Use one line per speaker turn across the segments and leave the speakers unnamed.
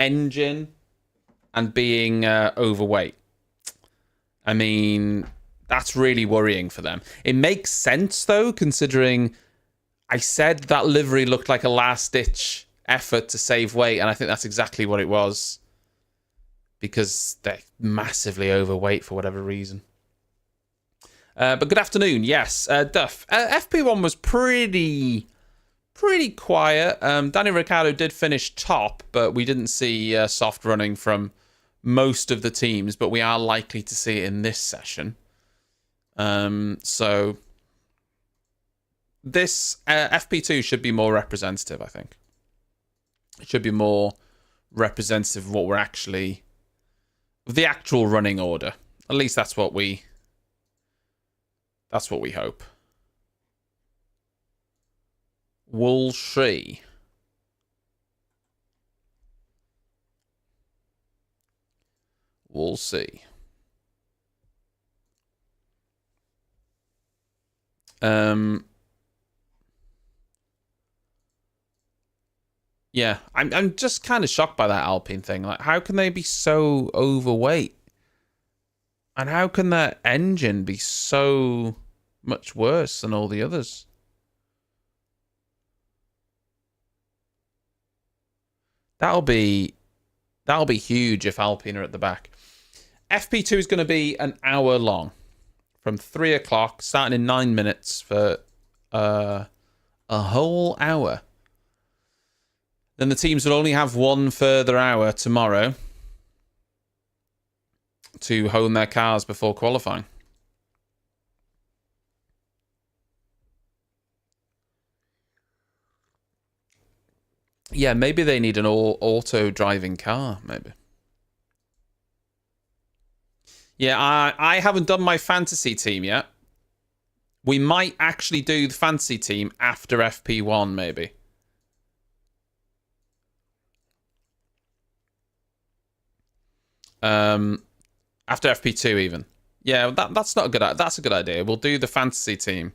engine and being overweight. I mean, that's really worrying for them. It makes sense, though, considering I said that livery looked like a last-ditch effort to save weight, and I think that's exactly what it was. Because they're massively overweight for whatever reason. But good afternoon, yes. Duff, FP1 was pretty quiet. Daniel Ricciardo did finish top, but we didn't see soft running from most of the teams, but we are likely to see it in this session. So this FP2 should be more representative, I think. It should be more representative of what we're actually... the actual running order. At least that's what we hope. We'll see. We'll see. Yeah, I'm just kind of shocked by that Alpine thing. Like, how can they be so overweight? And how can that engine be so much worse than all the others? That'll be huge if Alpine are at the back. FP2 is going to be an hour long, from 3 o'clock, starting in 9 minutes for a whole hour. Then the teams will only have one further hour tomorrow to hone their cars before qualifying. Yeah, maybe they need an auto driving car, maybe. Yeah, I haven't done my fantasy team yet. We might actually do the fantasy team after FP1, maybe. After FP2 even. Yeah, that's not a good. That's a good idea. We'll do the fantasy team.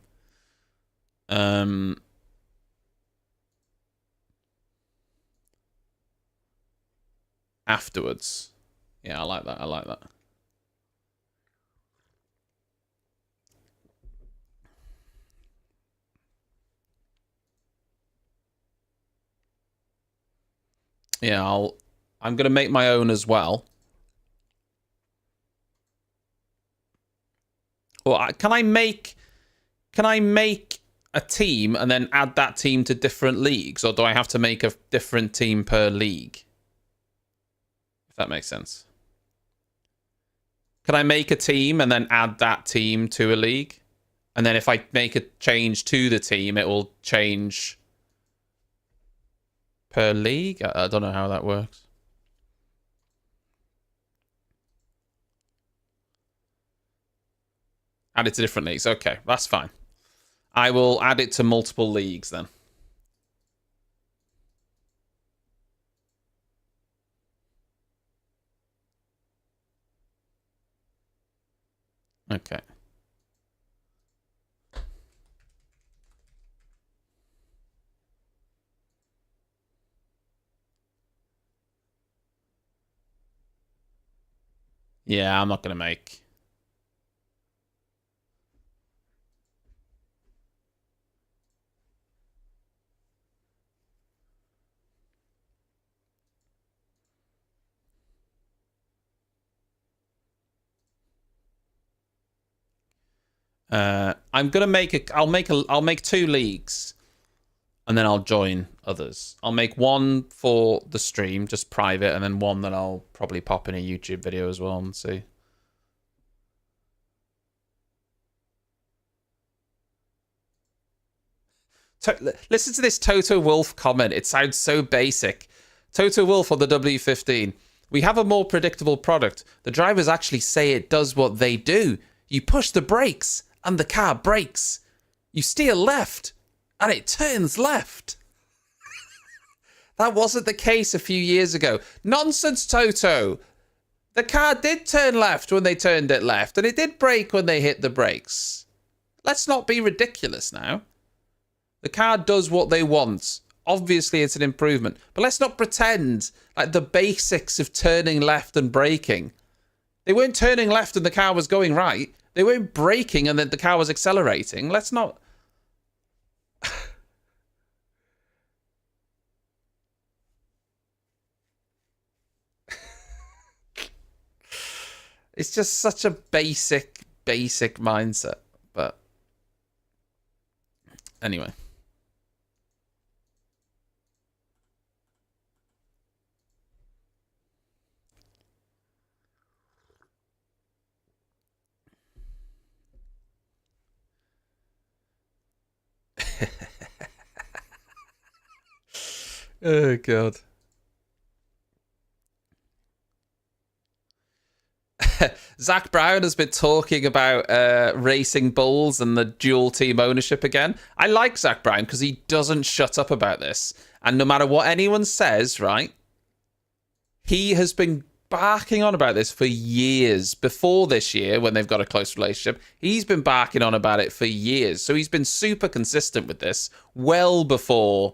Afterwards. Yeah, I like that. I like that. Yeah, I'm gonna make my own as well. Well, can I make a team and then add that team to different leagues, or do I have to make a different team per league? If that makes sense. Can I make a team and then add that team to a league? And then if I make a change to the team, it will change per league? I don't know how that works. Add it to different leagues. Okay, that's fine. I will add it to multiple leagues then. Okay. Yeah, I'm not going to make... I'm gonna make I'll make 2 leagues, and then I'll join others. I'll make one for the stream, just private, and then one that I'll probably pop in a YouTube video as well and see. Listen to this Toto Wolff comment. It sounds so basic. Toto Wolff on the W15. We have a more predictable product. The drivers actually say it does what they do. You push the brakes, and the car brakes. You steer left, and it turns left. That wasn't the case a few years ago. Nonsense, Toto. The car did turn left when they turned it left, and it did brake when they hit the brakes. Let's not be ridiculous now. The car does what they want obviously it's an improvement. But let's not pretend like the basics of turning left and braking. They weren't turning left and the car was going right. They weren't braking and then the car was accelerating. Let's not... It's just such a basic mindset. But anyway. Oh, God. Zach Brown has been talking about racing bulls and the dual team ownership again. I like Zach Brown because he doesn't shut up about this. And no matter what anyone says, right, he has been barking on about this for years. Before this year, when they've got a close relationship, he's been barking on about it for years. So he's been super consistent with this well before,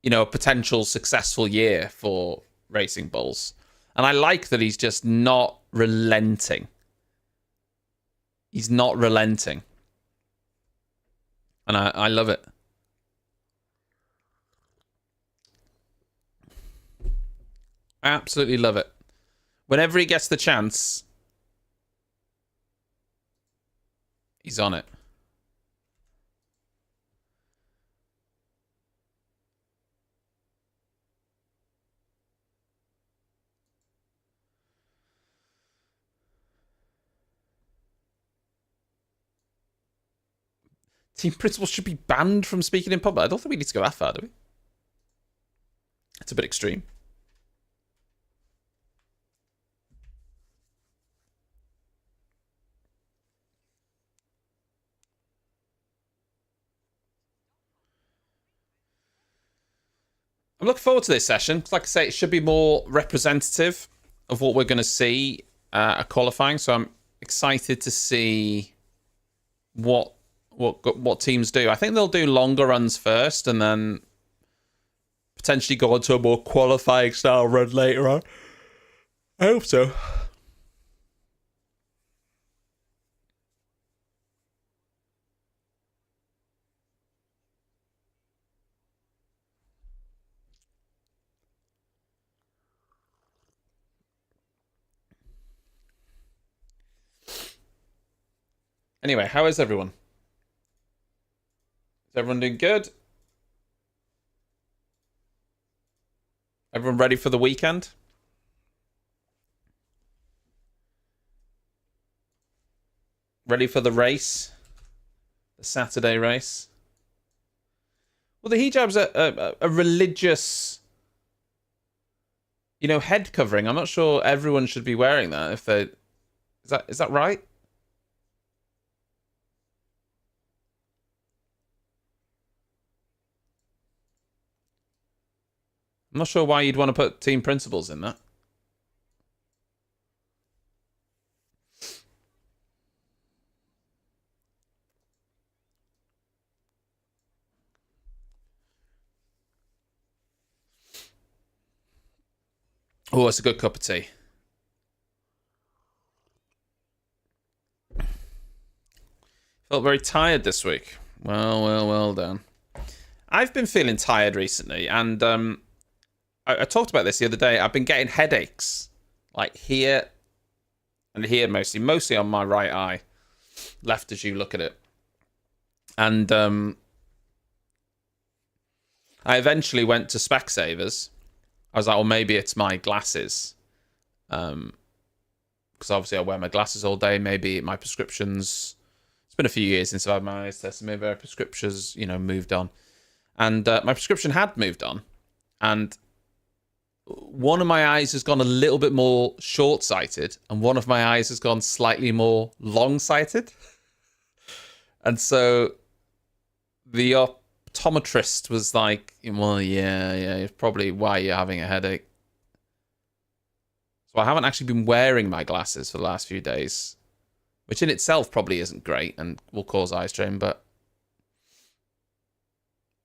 you know, a potential successful year for racing bulls. And I like that he's just not relenting. He's not relenting. And I love it. I absolutely love it. Whenever he gets the chance, he's on it. Team principals should be banned from speaking in public. I don't think we need to go that far, do we? It's a bit extreme. I'm looking forward to this session. Like I say, it should be more representative of what we're going to see at qualifying. So I'm excited to see what teams do. I think they'll do longer runs first and then potentially go on to a more qualifying style run later on. I hope so. Anyway, how is everyone? Is everyone doing good? Everyone ready for the weekend? Ready for the race? The Saturday race? Well, the hijab's a religious, you know, head covering. I'm not sure everyone should be wearing that. If they, is that right? I'm not sure why you'd want to put team principals in that. Oh, it's a good cup of tea. Felt very tired this week. Well done. I've been feeling tired recently, and I talked about this the other day. I've been getting headaches, like here and here mostly on my right eye, left as you look at it. And I eventually went to Specsavers. I was like, well, maybe it's my glasses. Because obviously I wear my glasses all day. Maybe my prescriptions... It's been a few years since I've had my eyes tested. Maybe our prescriptions, you know, moved on. And my prescription had moved on. And one of my eyes has gone a little bit more short-sighted. And one of my eyes has gone slightly more long-sighted. And so the optometrist was like, well, yeah, it's probably why you're having a headache. So I haven't actually been wearing my glasses for the last few days, which in itself probably isn't great and will cause eye strain, but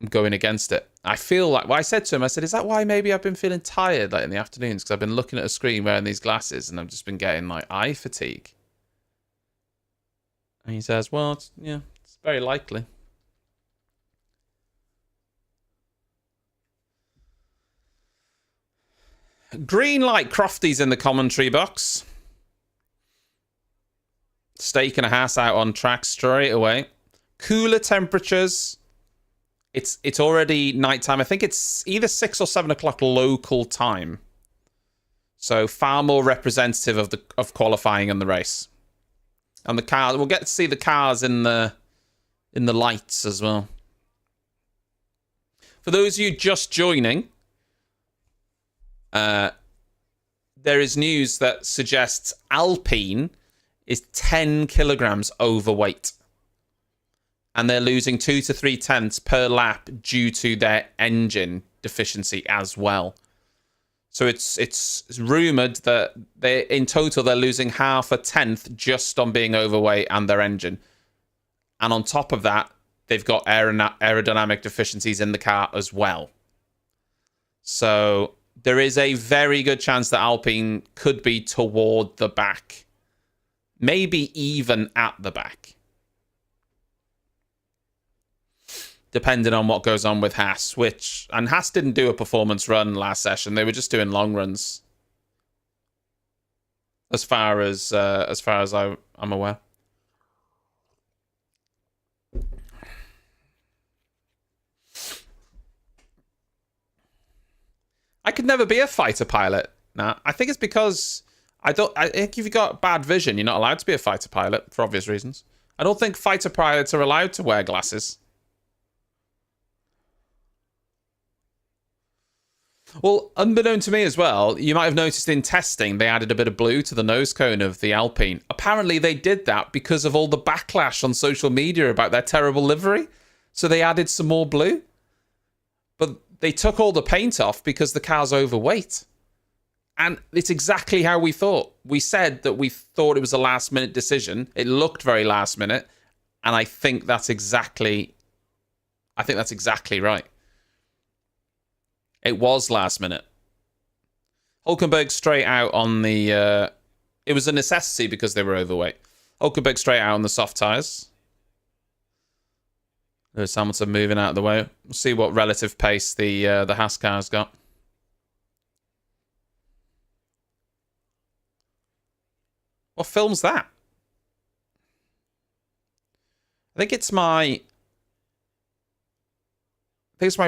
I'm going against it. I feel like, well, I said to him, I said, is that why maybe I've been feeling tired like in the afternoons? Because I've been looking at a screen wearing these glasses and I've just been getting like eye fatigue. And he says, well, it's very likely. Green light Crofty's in the commentary box. Staking a Haas out on track straight away. Cooler temperatures. It's already nighttime. I think it's either 6 or 7 o'clock local time. So far more representative of qualifying and the race. And the cars, we'll get to see the cars in the lights as well. For those of you just joining, there is news that suggests Alpine is 10 kilograms overweight. And they're losing 2 to 3 tenths per lap due to their engine deficiency as well. So it's rumored that in total they're losing half a tenth just on being overweight and their engine. And on top of that, they've got aerodynamic deficiencies in the car as well. So there is a very good chance that Alpine could be toward the back. Maybe even at the back. Depending on what goes on with Haas, and Haas didn't do a performance run last session. They were just doing long runs. As far as I'm aware. I could never be a fighter pilot. Nah, I think it's because I think if you've got bad vision, you're not allowed to be a fighter pilot for obvious reasons. I don't think fighter pilots are allowed to wear glasses. Well, unbeknown to me as well, you might have noticed in testing, they added a bit of blue to the nose cone of the Alpine. Apparently they did that because of all the backlash on social media about their terrible livery. So they added some more blue. But they took all the paint off because the car's overweight. And it's exactly how we thought. We said that we thought it was a last minute decision. It looked very last minute. And I think that's exactly right. It was last minute. Hulkenberg straight out on the... it was a necessity because they were overweight. Hulkenberg straight out on the soft tyres. There's Hamilton moving out of the way. We'll see what relative pace the Haas car's got. What film's that? I think it's my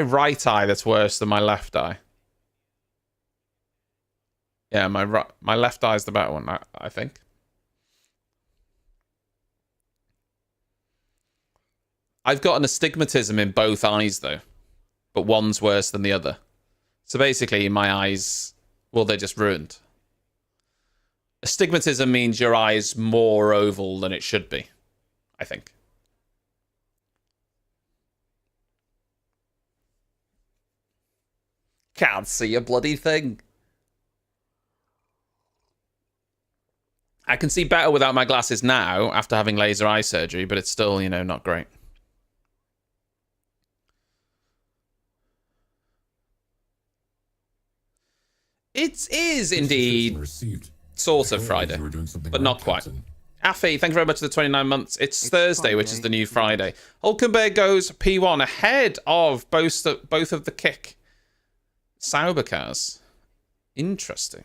right eye that's worse than my left eye. Yeah, my left eye is the better one, I think. I've got an astigmatism in both eyes, though. But one's worse than the other. So basically, my eyes, well, they're just ruined. Astigmatism means your eye is more oval than it should be, I think. Can't see a bloody thing. I can see better without my glasses now after having laser eye surgery, but it's still, not great. It is indeed sort of Friday, but not quite. Afi, thank you very much for the 29 months. It's Thursday, which is the new Friday. Hulkenberg goes P1 ahead of both of the kick Sauber cars. Interesting.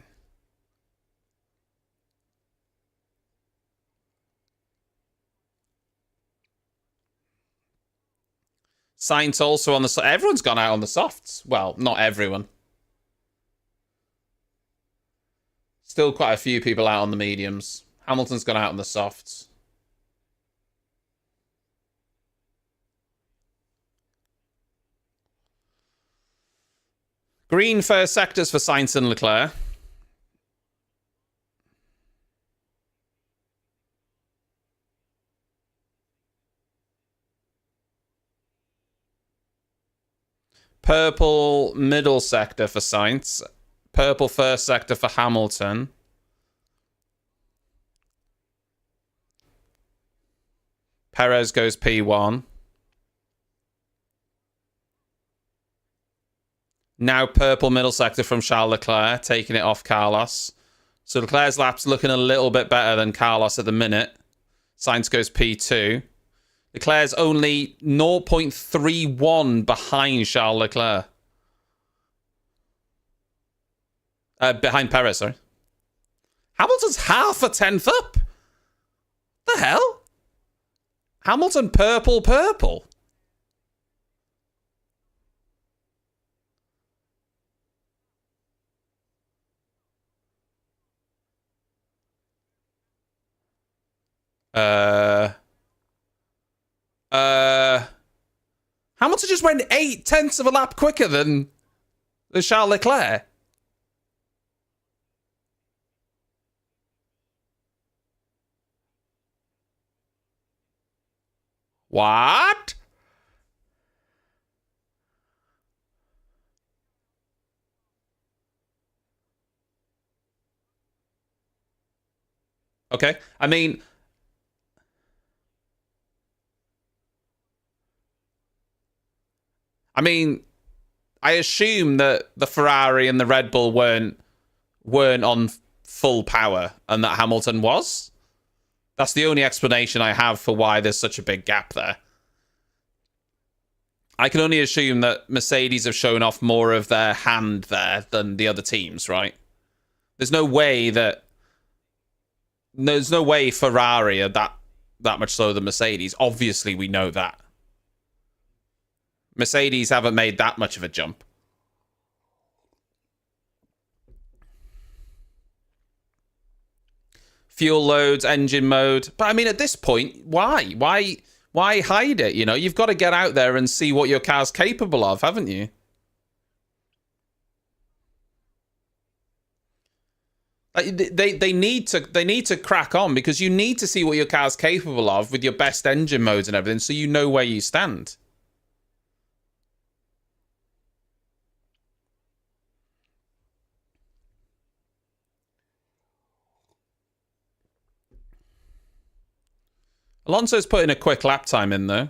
Sainz also on the... Everyone's gone out on the softs. Well, not everyone. Still quite a few people out on the mediums. Hamilton's gone out on the softs. Green first sectors for Sainz and Leclerc. Purple middle sector for Sainz. Purple first sector for Hamilton. Perez goes P1. Now purple middle sector from Charles Leclerc, taking it off Carlos. So Leclerc's lap's looking a little bit better than Carlos at the minute. Sainz goes P2. Leclerc's only 0.31 behind Charles Leclerc. Behind Perez, sorry. Hamilton's half a tenth up. The hell? Hamilton purple. Hamilton just went 0.8 of a lap quicker than Charles Leclerc. What? Okay. I mean, I assume that the Ferrari and the Red Bull weren't on full power and that Hamilton was. That's the only explanation I have for why there's such a big gap there. I can only assume that Mercedes have shown off more of their hand there than the other teams, right? There's no way Ferrari are that much slower than Mercedes. Obviously, we know that. Mercedes haven't made that much of a jump. Fuel loads, engine mode. But I mean, at this point, why? Why hide it? You know, you've got to get out there and see what your car's capable of, haven't you? They need to crack on, because you need to see what your car's capable of with your best engine modes and everything, so you know where you stand. Alonso's putting a quick lap time in, though.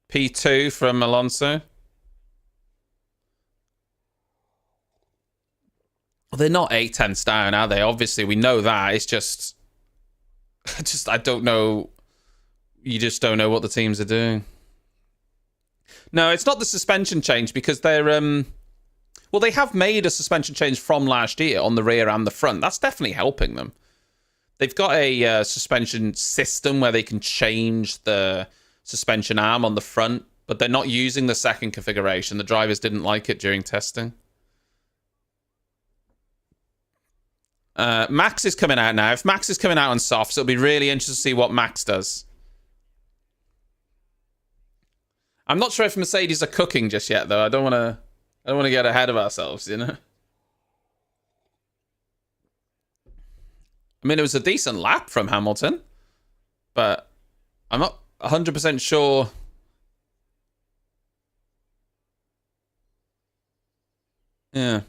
P2 from Alonso. Well, they're not 0.8 down, are they? Obviously, we know that. It's just I don't know. You just don't know what the teams are doing. No, it's not the suspension change, because they're well, they have made a suspension change from last year on the rear and the front. That's definitely helping them. They've got a suspension system where they can change the suspension arm on the front, but they're not using the second configuration. The drivers didn't like it during testing. Max is coming out now. If Max is coming out on softs, it'll be really interesting to see what Max does. I'm not sure if Mercedes are cooking just yet, though. I don't want to get ahead of ourselves, you know? I mean, it was a decent lap from Hamilton, but I'm not 100% sure. Yeah.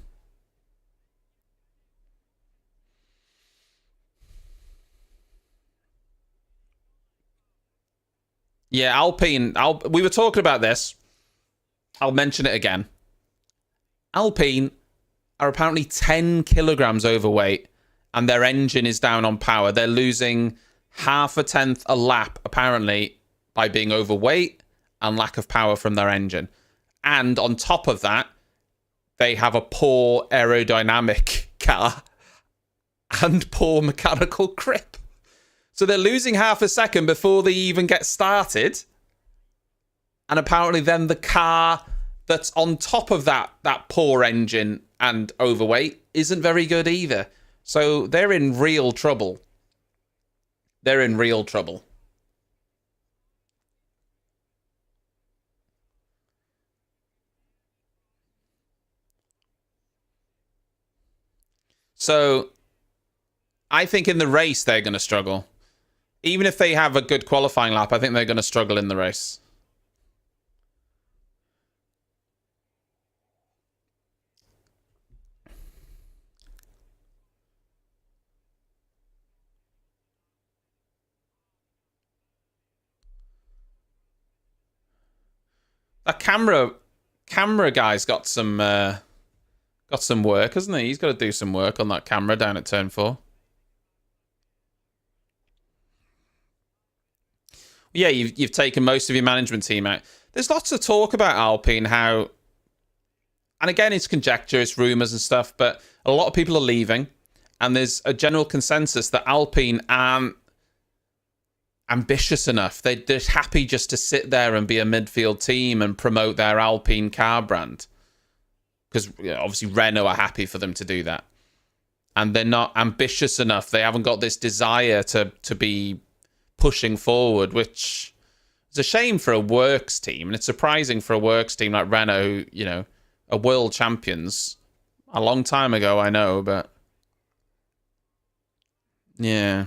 Yeah, Alpine. We were talking about this. I'll mention it again. Alpine are apparently 10 kilograms overweight, and their engine is down on power. They're losing half a tenth a lap, apparently, by being overweight and lack of power from their engine. And on top of that, they have a poor aerodynamic car and poor mechanical grip. So they're losing half a second before they even get started. And apparently then the car that's on top of that poor engine and overweight isn't very good either. So they're in real trouble. They're in real trouble. So I think in the race they're going to struggle. Even if they have a good qualifying lap, I think they're going to struggle in the race. That camera guy's got some work, hasn't he? He's got to do some work on that camera down at turn 4. Yeah, you've taken most of your management team out. There's lots of talk about Alpine, how, and again, it's conjecture, it's rumours and stuff, but a lot of people are leaving, and there's a general consensus that Alpine aren't ambitious enough. They're happy just to sit there and be a midfield team and promote their Alpine car brand. Because obviously Renault are happy for them to do that. And they're not ambitious enough. They haven't got this desire to be pushing forward, which is a shame for a works team. And it's surprising for a works team like Renault, who, you know, are world champions a long time ago, I know, but yeah.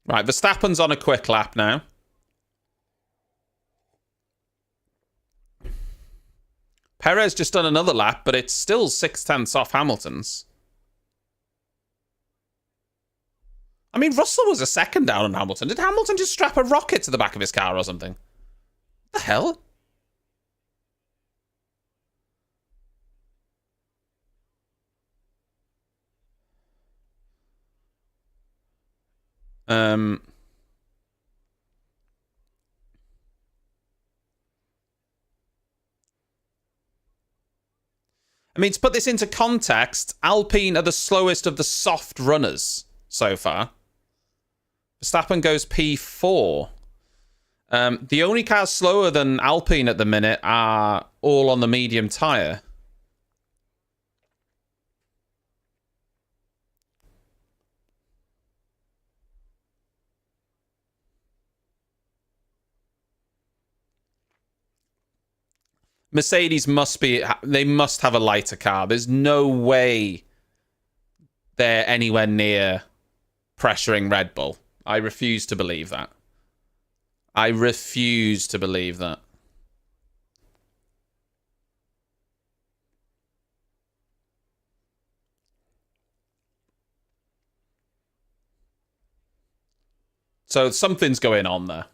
Right, Verstappen's on a quick lap now. Perez just done another lap, but it's still 0.6 off Hamilton's. I mean, Russell was a second down on Hamilton. Did Hamilton just strap a rocket to the back of his car or something? What the hell? I mean, to put this into context, Alpine are the slowest of the soft runners so far. Verstappen goes P4. The only cars slower than Alpine at the minute are all on the medium tyre. Mercedes they must have a lighter car. There's no way they're anywhere near pressuring Red Bull. I refuse to believe that. I refuse to believe that. So something's going on there.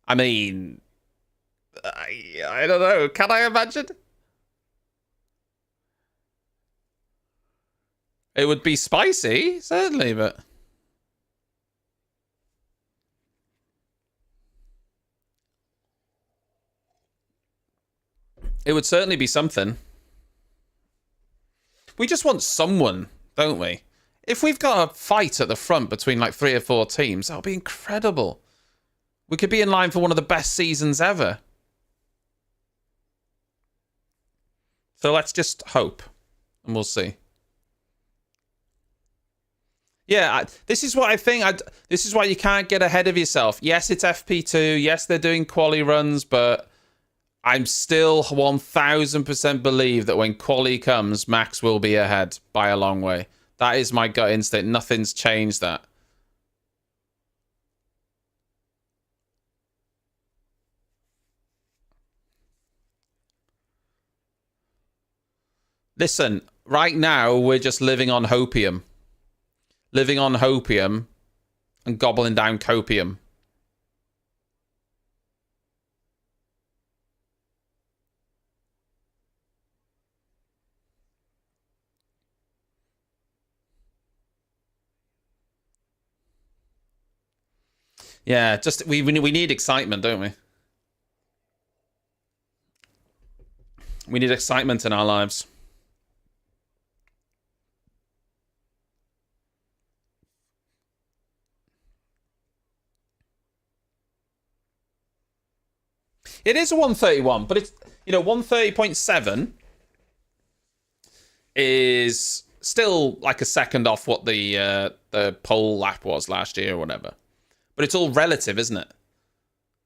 I mean, I don't know. Can I imagine? It would be spicy, certainly, but it would certainly be something. We just want someone, don't we? If we've got a fight at the front between like 3 or 4 teams, that would be incredible. We could be in line for one of the best seasons ever. So let's just hope, and we'll see. Yeah, this is what I think. This is why you can't get ahead of yourself. Yes, it's FP2. Yes, they're doing quali runs, but I'm still 1000% believe that when quali comes, Max will be ahead by a long way. That is my gut instinct. Nothing's changed that. Listen, right now, we're just living on hopium. Living on hopium and gobbling down copium. Yeah, just we need excitement, don't we? We need excitement in our lives. It is a 131, but it's, 130.7 is still like a second off what the pole lap was last year or whatever. But it's all relative, isn't it?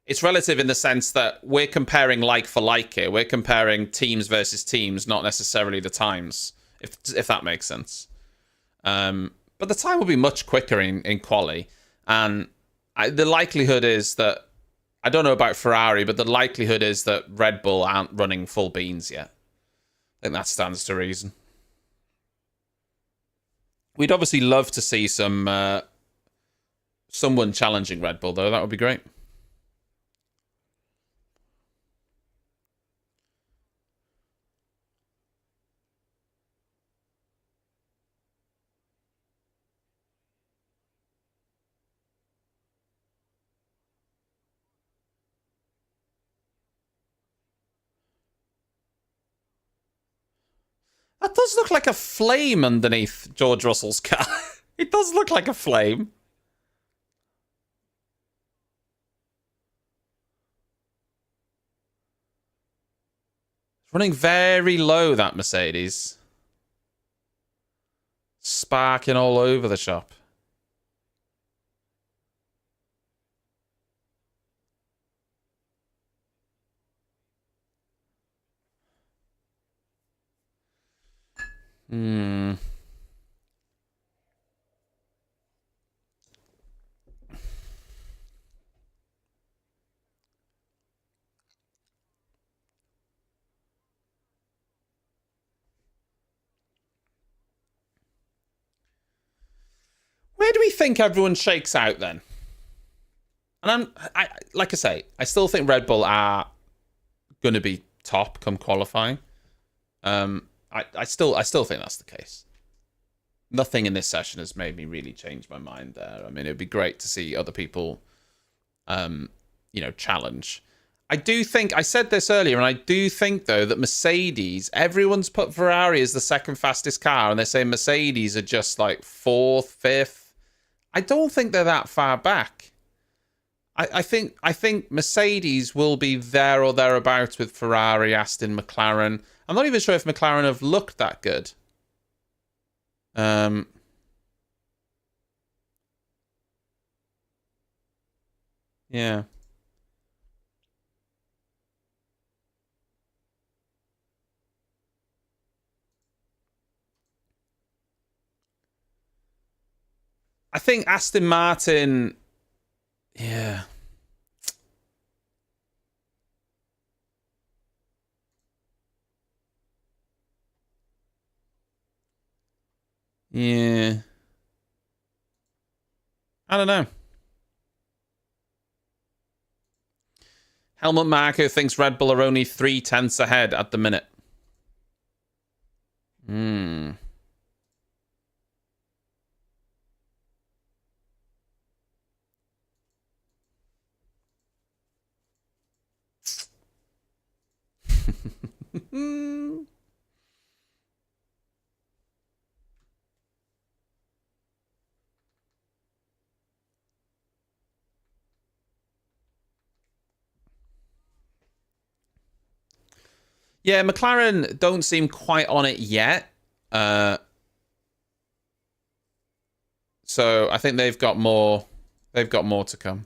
It's relative in the sense that we're comparing like for like here. We're comparing teams versus teams, not necessarily the times, if that makes sense. But the time will be much quicker in quali. And the likelihood is that I don't know about Ferrari, but the likelihood is that Red Bull aren't running full beans yet. I think that stands to reason. We'd obviously love to see someone challenging Red Bull, though. That would be great. That does look like a flame underneath George Russell's car. It does look like a flame. It's running very low, that Mercedes. Sparking all over the shop. Hmm. Where do we think everyone shakes out then? And like I say, I still think Red Bull are going to be top come qualifying. I still think that's the case. Nothing in this session has made me really change my mind there. I mean, it'd be great to see other people, challenge. I do think, I said this earlier, and I do think, though, that Mercedes, everyone's put Ferrari as the second fastest car, and they're saying Mercedes are just like fourth, fifth. I don't think they're that far back. I think Mercedes will be there or thereabouts with Ferrari, Aston, McLaren. I'm not even sure if McLaren have looked that good. Yeah. I think Aston Martin, yeah. Yeah. I don't know. Helmut Marko thinks Red Bull are only 0.3 ahead at the minute. Hmm. Yeah, McLaren don't seem quite on it yet. So I think they've got more. They've got more to come.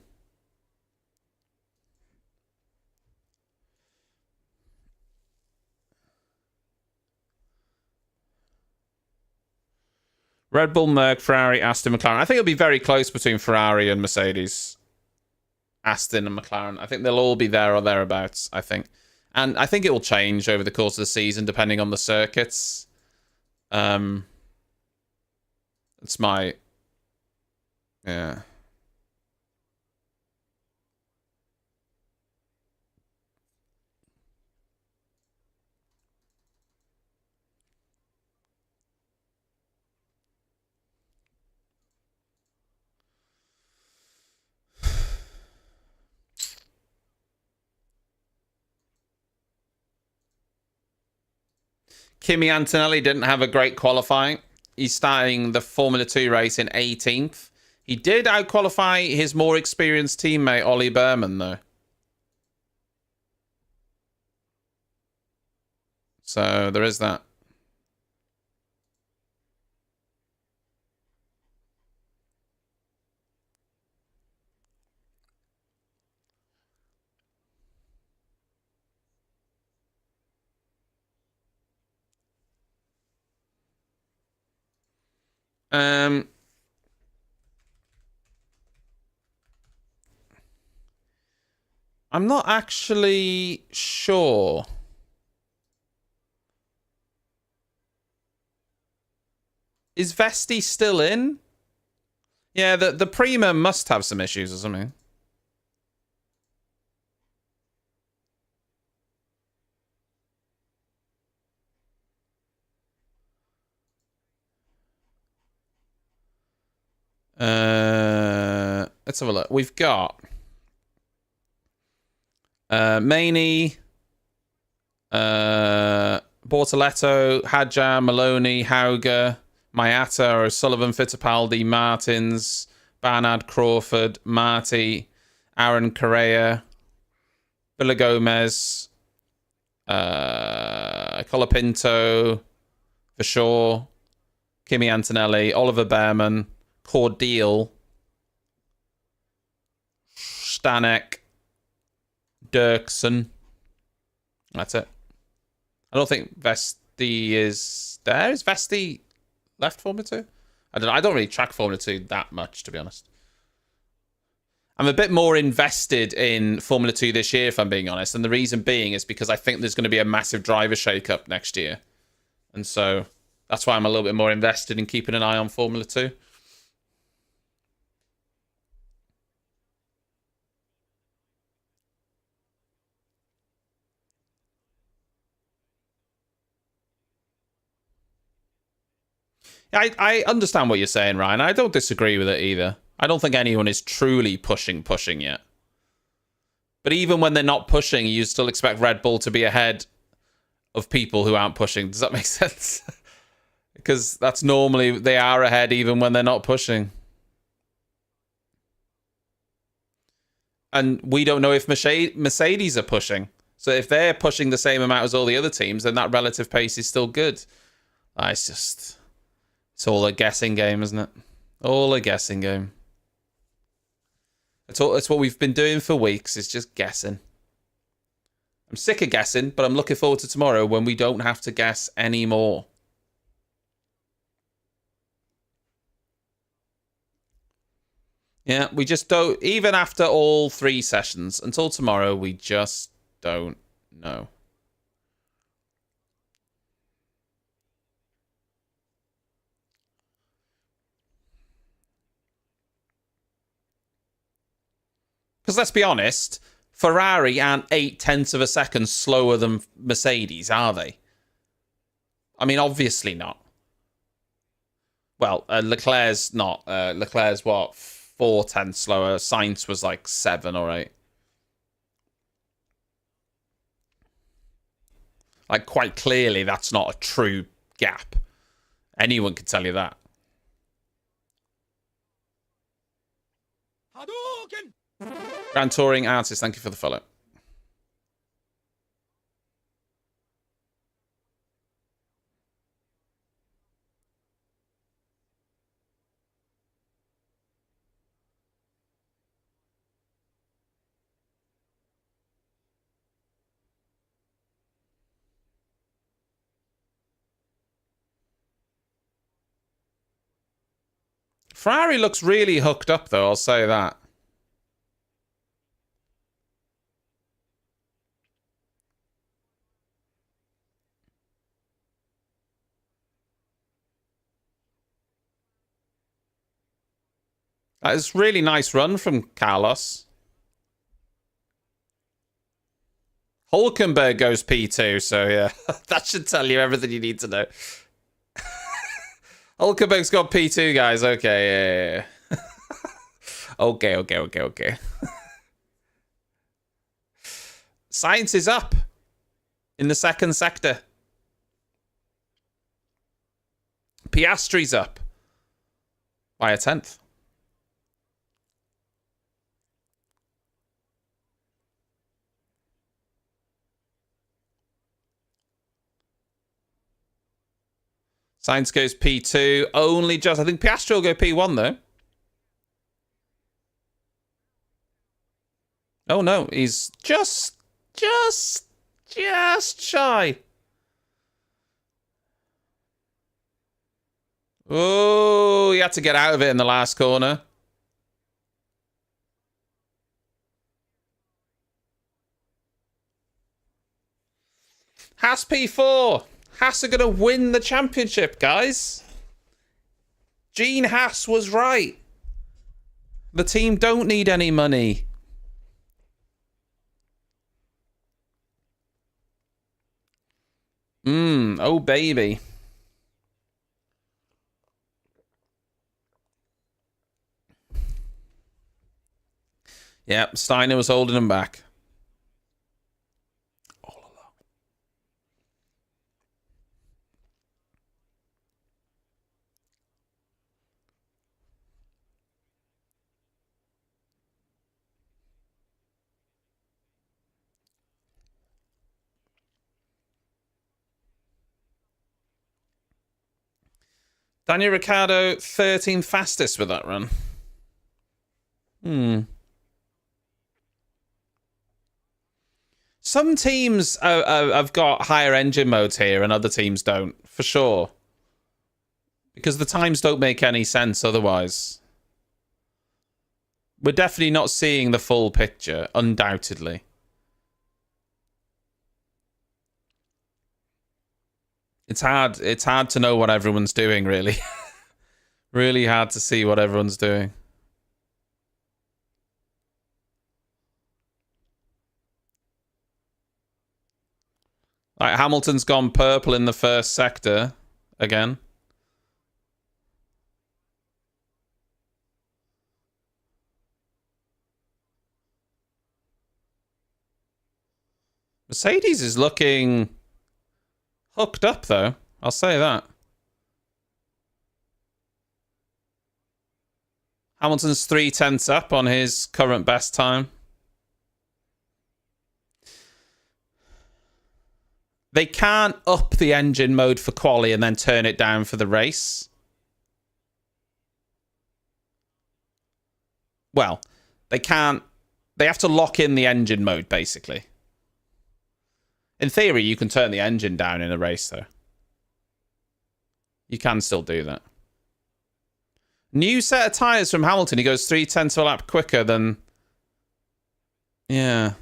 Red Bull, Merc, Ferrari, Aston, McLaren. I think it'll be very close between Ferrari and Mercedes. Aston and McLaren. I think they'll all be there or thereabouts, I think. And I think it will change over the course of the season depending on the circuits. It's my... Yeah. Kimi Antonelli didn't have a great qualifying. He's starting the Formula 2 race in 18th. He did out-qualify his more experienced teammate, Ollie Berman, though. So there is that. I'm not actually sure. Is Vesti still in? Yeah, the Prima must have some issues or something. Let's have a look. We've got Maney, Bortoletto, Hadjar, Maloney, Hauger, Mayata, O'Sullivan, Fittipaldi, Martins, Barnard, Crawford, Marty, Aaron Correa, Villa Gomez, Colapinto, for sure, Kimi Antonelli, Oliver Behrman, Cordeal, Stanek, Dirksen. That's it. I don't think Vesti is there. Is Vesti left Formula 2? I don't know. I don't really track Formula 2 that much, to be honest. I'm a bit more invested in Formula 2 this year, if I'm being honest. And the reason being is because I think there's going to be a massive driver shake-up next year. And so that's why I'm a little bit more invested in keeping an eye on Formula 2. I understand what you're saying, Ryan. I don't disagree with it either. I don't think anyone is truly pushing yet. But even when they're not pushing, you still expect Red Bull to be ahead of people who aren't pushing. Does that make sense? Because that's normally, they are ahead even when they're not pushing. And we don't know if Mercedes are pushing. So if they're pushing the same amount as all the other teams, then that relative pace is still good. It's all a guessing game, isn't it? All a guessing game. It's what we've been doing for weeks, is just guessing. I'm sick of guessing, but I'm looking forward to tomorrow when we don't have to guess anymore. Yeah, we just don't, even after all 3 sessions, until tomorrow, we just don't know. Because let's be honest, Ferrari aren't 0.8 of a second slower than Mercedes, are they? I mean, obviously not. Well, Leclerc's not. Leclerc's what? 0.4 slower. Sainz was like 7 or 8. Like, quite clearly, that's not a true gap. Anyone can tell you that. Hadouken! Grand Touring Artist, thank you for the follow. Ferrari looks really hooked up, though, I'll say that. That is a really nice run from Carlos. Hulkenberg goes P2, so yeah, that should tell you everything you need to know. Hulkenberg's got P2, guys. Okay, yeah. Okay. Sainz is up in the second sector. Piastri's up by a 10th. Sainz goes P2. Only just, I think Piastri will go P1, though. Oh, no. He's just shy. Oh, he had to get out of it in the last corner. Haas P4. Haas are going to win the championship, guys. Gene Haas was right. The team don't need any money. Oh, baby. Yeah, Steiner was holding him back. All along. Daniel Ricciardo, 13th fastest with that run. Some teams have got higher engine modes here and other teams don't, for sure. Because the times don't make any sense otherwise. We're definitely not seeing the full picture, undoubtedly. It's hard to know what everyone's doing, really. Really hard to see what everyone's doing. Like, Hamilton's gone purple in the first sector again. Mercedes is looking hooked up, though. I'll say that. Hamilton's 0.3 up on his current best time. They can't up the engine mode for quali and then turn it down for the race. Well, they can't. They have to lock in the engine mode, basically. In theory, you can turn the engine down in a race, though. You can still do that. New set of tyres from Hamilton. He goes 0.3 a lap quicker than... Yeah.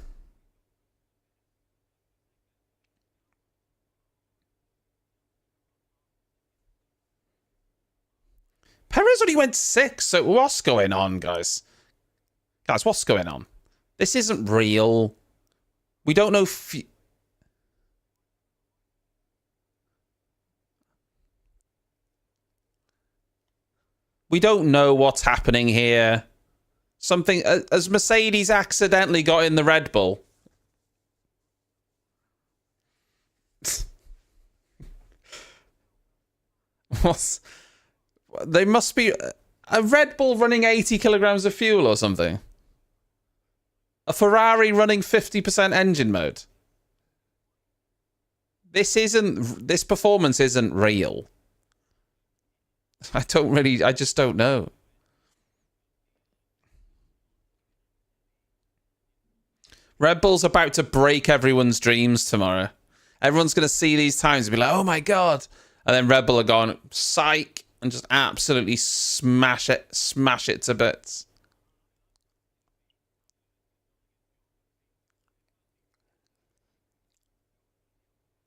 Perez only went 6, so what's going on, guys? Guys, what's going on? This isn't real. We don't know if... We don't know what's happening here. Something... Has Mercedes accidentally got in the Red Bull? What's... They must be a Red Bull running 80 kilograms of fuel or something. A Ferrari running 50% engine mode. This performance isn't real. I just don't know. Red Bull's about to break everyone's dreams tomorrow. Everyone's going to see these times and be like, oh my God. And then Red Bull are gone, psych. And just absolutely smash it to bits.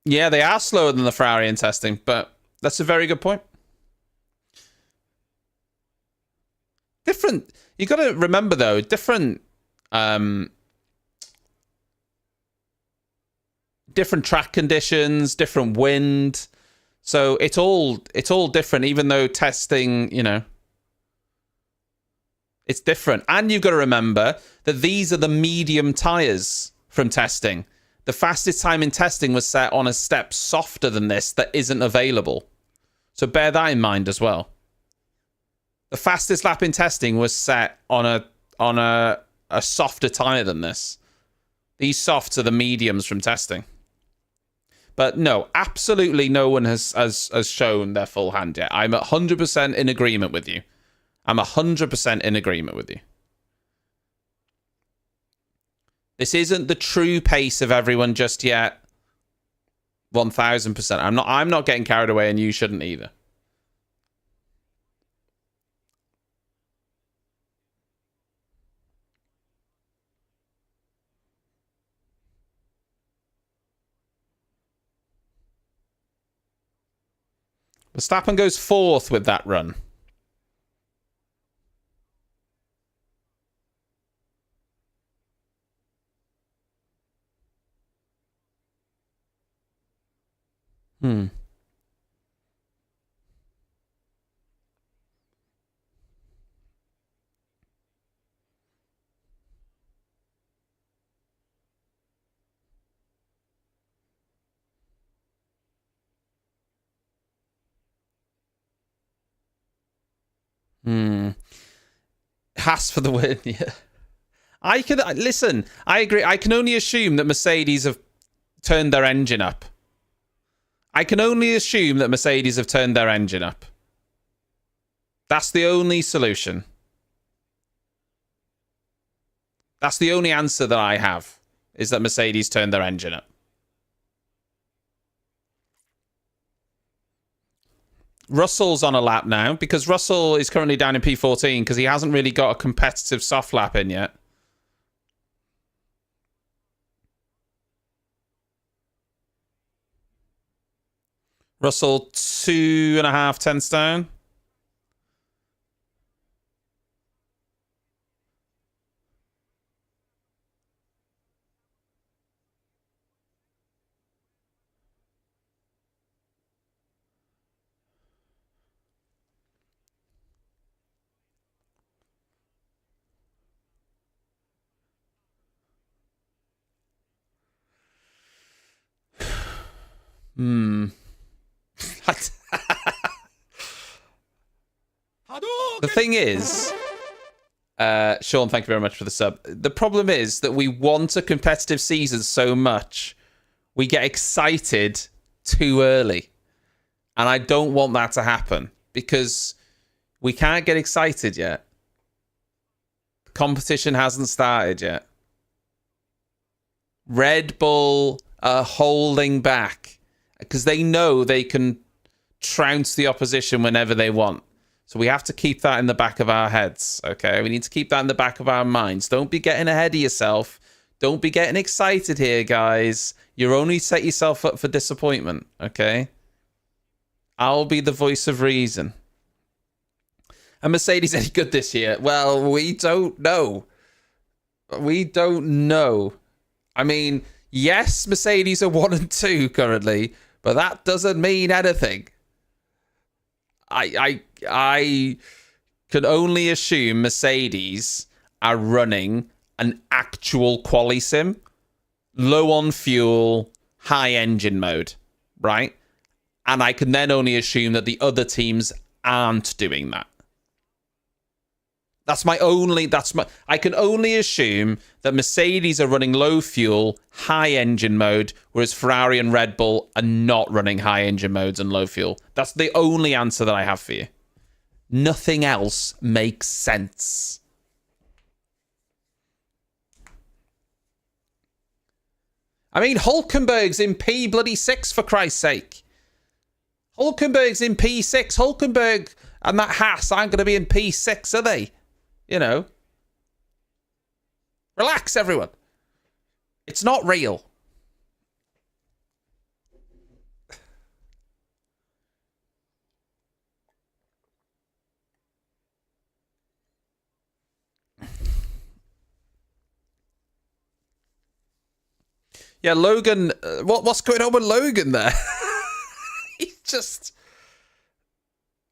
Yeah, they are slower than the Ferrari in testing, but that's a very good point. Different. You got to remember though, different track conditions, different wind. So it's all different, even though testing, you know, it's different. And you've got to remember that these are the medium tyres from testing. The fastest time in testing was set on a step softer than this that isn't available. So bear that in mind as well. The fastest lap in testing was set on a softer tyre than this. These softs are the mediums from testing. But no, absolutely no one has shown their full hand yet. I'm 100% in agreement with you. I'm 100% in agreement with you. This isn't the true pace of everyone just yet. 1000%. I'm not getting carried away, and you shouldn't either. Verstappen goes 4th with that run. Hmm. Haas for the win, yeah. Listen, I agree. I can only assume that Mercedes have turned their engine up. That's the only solution. That's the only answer that I have, is that Mercedes turned their engine up. Russell's on a lap now, because Russell is currently down in P14 because he hasn't really got a competitive soft lap in yet. Russell 2.5 tenths down. The thing is, Sean, thank you very much for the sub. The problem is that we want a competitive season so much, we get excited too early. And I don't want that to happen, because we can't get excited yet. The competition hasn't started yet. Red Bull are holding back because they know they can trounce the opposition whenever they want. So we have to keep that in the back of our heads, okay? We need to keep that in the back of our minds. Don't be getting ahead of yourself. Don't be getting excited here, guys. You're only set yourself up for disappointment, okay? I'll be the voice of reason. Are Mercedes any good this year? Well, we don't know. We don't know. I mean, yes, Mercedes are 1 and 2 currently, but that doesn't mean anything. I can only assume Mercedes are running an actual quali sim, low on fuel, high engine mode, right? And I can then only assume that the other teams aren't doing that. I can only assume that Mercedes are running low fuel, high engine mode, whereas Ferrari and Red Bull are not running high engine modes and low fuel. That's the only answer that I have for you. Nothing else makes sense. I mean, Hulkenberg's in P6 for Christ's sake. Hulkenberg's in P6. Hulkenberg and that Haas aren't going to be in P6, are they? You know. Relax, everyone. It's not real. Yeah, Logan. What's going on with Logan there? He's just.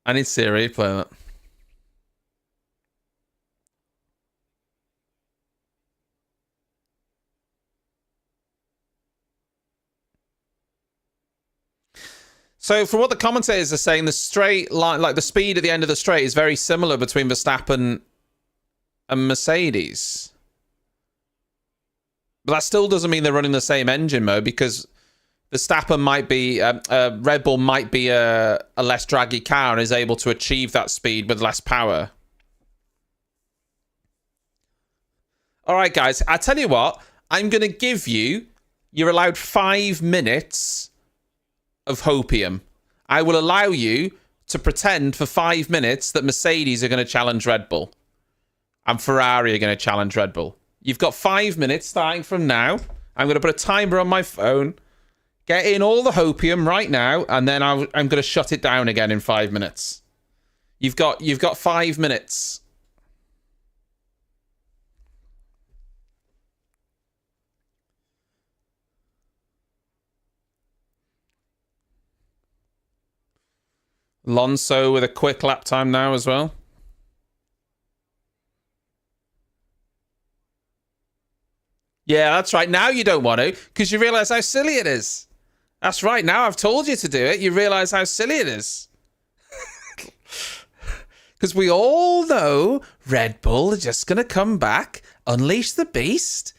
I need Siri playing that. So, from what the commentators are saying, the straight line, like the speed at the end of the straight, is very similar between Verstappen and Mercedes. But that still doesn't mean they're running the same engine mode, because Verstappen might be, Red Bull might be a less draggy car and is able to achieve that speed with less power. All right, guys, I tell you what, I'm going to give you, you're allowed 5 minutes of hopium. I will allow you to pretend for 5 minutes that Mercedes are going to challenge Red Bull and Ferrari are going to challenge Red Bull. You've got 5 minutes starting from now. I'm going to put a timer on my phone. Get in all the hopium right now, and then I'm going to shut it down again in 5 minutes. You've got 5 minutes. Alonso with a quick lap time now as well. Yeah, that's right. Now you don't want to, because you realise how silly it is. That's right. Now I've told you to do it. You realise how silly it is. Because we all know Red Bull are just going to come back, unleash the beast,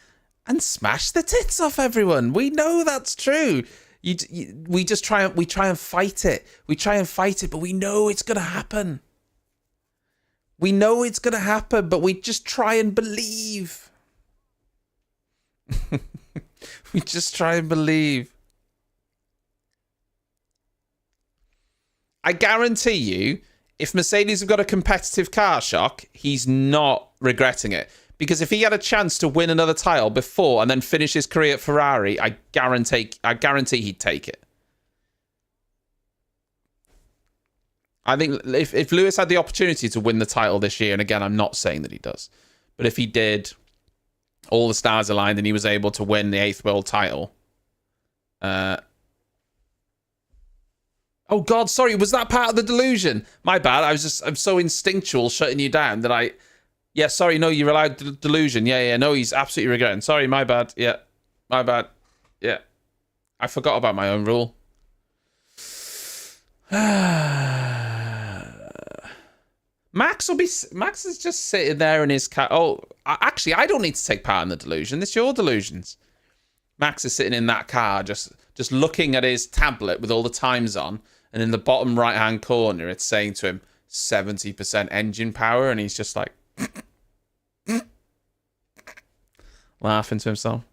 and smash the tits off everyone. We know that's true. We try and fight it. We try and fight it, but we know it's going to happen. We know it's going to happen, but we just try and believe. We just try and believe. I guarantee you, if Mercedes have got a competitive car shock, he's not regretting it. Because if he had a chance to win another title before and then finish his career at Ferrari, I guarantee he'd take it. I think if Lewis had the opportunity to win the title this year, and again, I'm not saying that he does, but if he did, all the stars aligned and he was able to win the 8th world title. Oh God, sorry, was that part of the delusion? My bad. I'm so instinctual shutting you down that yeah, sorry, no, you're allowed delusion. Yeah, no, he's absolutely regretting. Sorry, my bad. Yeah, my bad. Yeah, I forgot about my own rule. Max is just sitting there in his car. Oh, actually, I don't need to take part in the delusion. It's your delusions. Max is sitting in that car, just looking at his tablet with all the times on, and in the bottom right-hand corner, it's saying to him 70% engine power, and he's just like laughing to himself.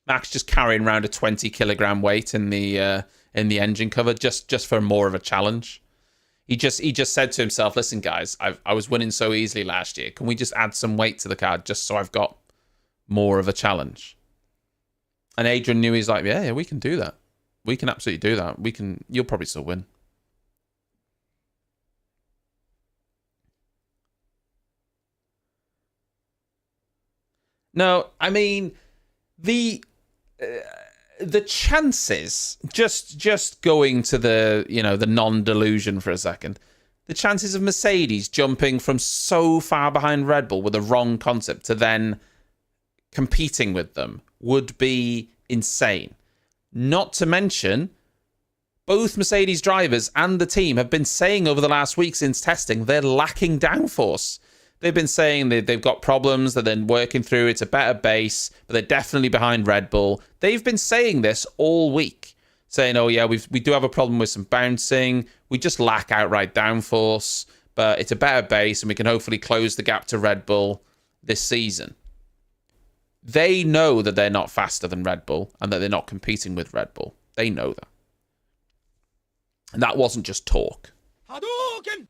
Max just carrying around a 20-kilogram weight in the engine cover just for more of a challenge. He just said to himself, "Listen, guys, I was winning so easily last year. Can we just add some weight to the car just so I've got more of a challenge?" And Adrian knew. He's like, "Yeah, we can do that. We can absolutely do that. You'll probably still win." No, I mean the chances, just going to the the non-delusion for a second, the chances of Mercedes jumping from so far behind Red Bull with a wrong concept to then competing with them would be insane. Not to mention, both Mercedes drivers and the team have been saying over the last week since testing they're lacking downforce. They've been saying they've got problems that they're working through. It's a better base, but they're definitely behind Red Bull. They've been saying this all week, saying, "Oh yeah, we do have a problem with some bouncing. We just lack outright downforce, but it's a better base, and we can hopefully close the gap to Red Bull this season." They know that they're not faster than Red Bull and that they're not competing with Red Bull. They know that, and that wasn't just talk. Hadouken!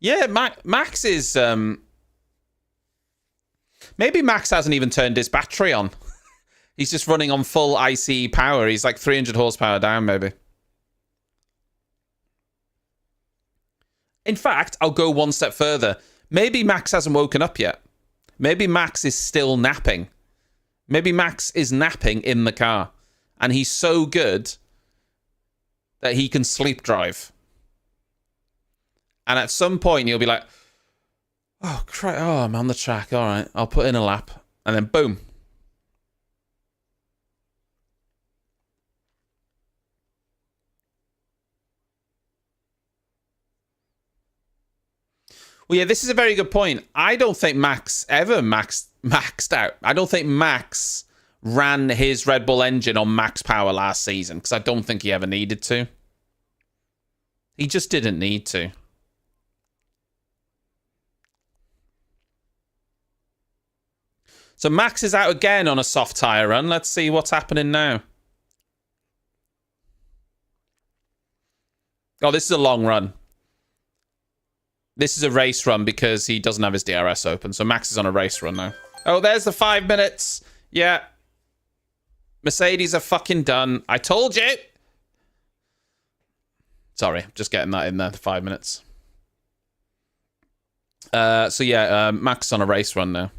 Yeah, Max is... maybe Max hasn't even turned his battery on. He's just running on full ICE power. He's like 300 horsepower down, maybe. In fact, I'll go one step further. Maybe Max hasn't woken up yet. Maybe Max is still napping. Maybe Max is napping in the car. And he's so good that he can sleep drive. And at some point, you'll be like, "Oh, crap. Oh, I'm on the track. All right, I'll put in a lap." And then boom. Well, yeah, this is a very good point. I don't think Max ever maxed out. I don't think Max ran his Red Bull engine on max power last season, because I don't think he ever needed to. He just didn't need to. So Max is out again on a soft tyre run. Let's see what's happening now. Oh, this is a long run. This is a race run because he doesn't have his DRS open. So Max is on a race run now. Oh, there's the 5 minutes. Yeah. Mercedes are fucking done. I told you. Sorry, just getting that in there, the 5 minutes. So yeah, Max is on a race run now.